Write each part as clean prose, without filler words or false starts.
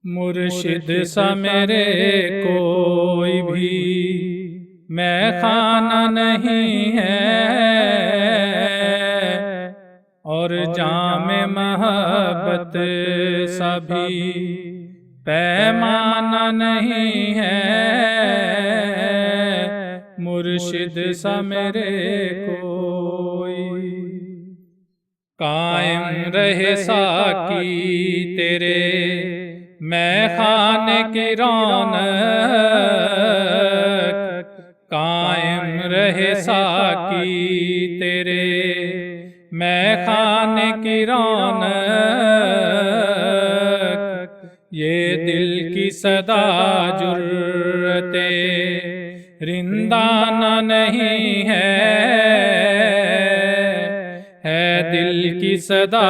मुर्शिद सा मेरे कोई भी मैं खाना नहीं है, और जामे महब्बत सा भी पैमाना नहीं है। मुर्शिद सा मेरे कोई कायम रहे साकी तेरे मैं खाने की रौनक, कायम रहे साकी तेरे मैं खाने की रौनक। ये दिल की सदा जुर्रते रिंदाना नहीं है दिल की सदा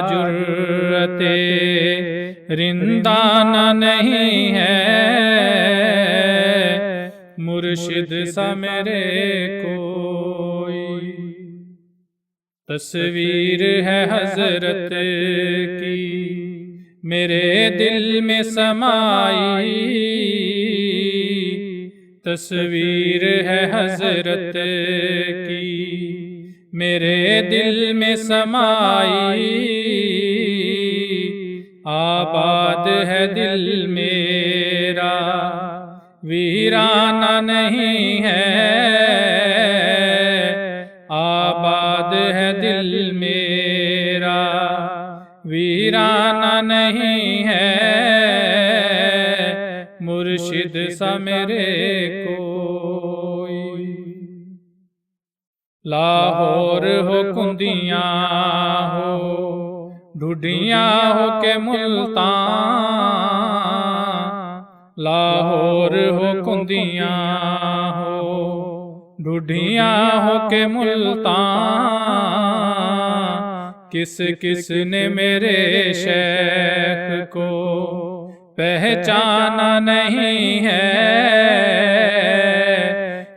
जुर्रते रिंदाना नहीं है। मुर्शिद सा मेरे कोई तस्वीर है हजरत की मेरे दिल में समाई, तस्वीर है हजरत की मेरे दिल में समाई। आबाद है दिल मेरा वीराना नहीं है, आबाद है दिल मेरा वीराना नहीं है। मुर्शिद सा मेरे कोई लाहौर हो कुंदियाँ हो ढूढ़ियाँ हो के मुल्तान, लाहौर हो कुंदियाँ हो ढूढ़ियाँ हो के मुल्तान। किस किस ने मेरे शेख को पहचाना नहीं है,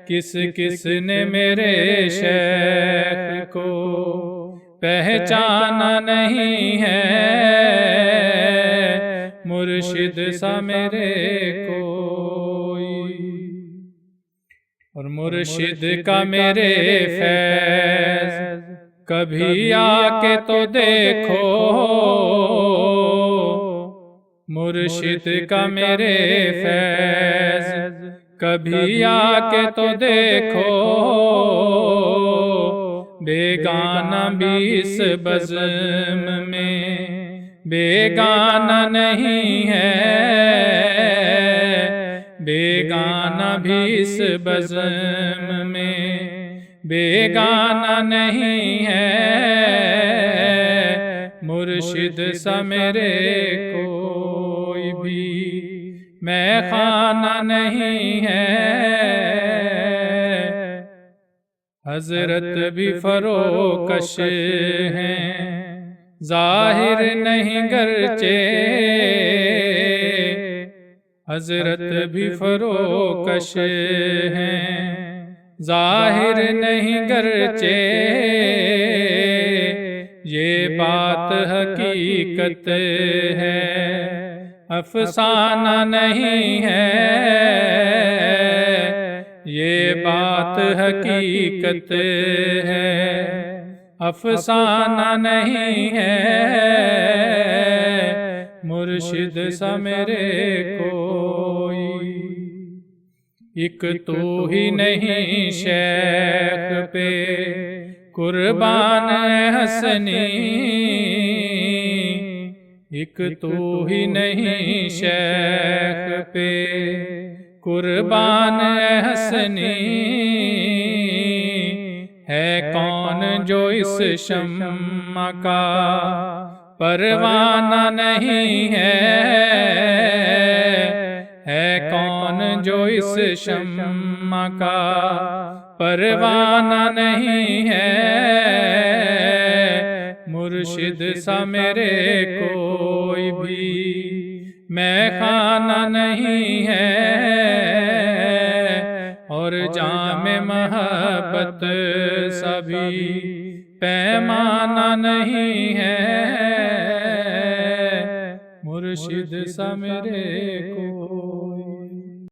किस किस ने मेरे शेख को पहचाना नहीं है। मुर्शिद सा मेरे कोई और मुर्शिद का मेरे फैज़ कभी आके तो देखो, मुर्शिद का मेरे फैज़ कभी आके तो देखो। बेगाना भी इस बज़्म में बेगाना नहीं है, बेगाना भी इस बज़्म में बेगाना नहीं है। मुर्शिद सा मेरे कोई भी मैं खाना नहीं है। हजरत भी फरोकश हैं जाहिर नहीं गरचे, हजरत भी फरोकश हैं जाहिर नहीं गरचे। ये बात हकीकत है अफसाना नहीं है, ये बात हकीकत है अफसाना नहीं है। मुर्शिद सा मेरे कोई एक तो ही नहीं शेख पे कुर्बान हसनी, एक तो ही नहीं शेख पे कुर्बान हसनी। है कौन जो इस शम्मा का परवाना नहीं है कौन जो इस शम्मा का परवाना नहीं है। मुर्शिद सा मेरे कोई भी मैं खाना नहीं है, और जामे महब्बत सभी पैमाना नहीं है। मुर्शिद सा मेरे को।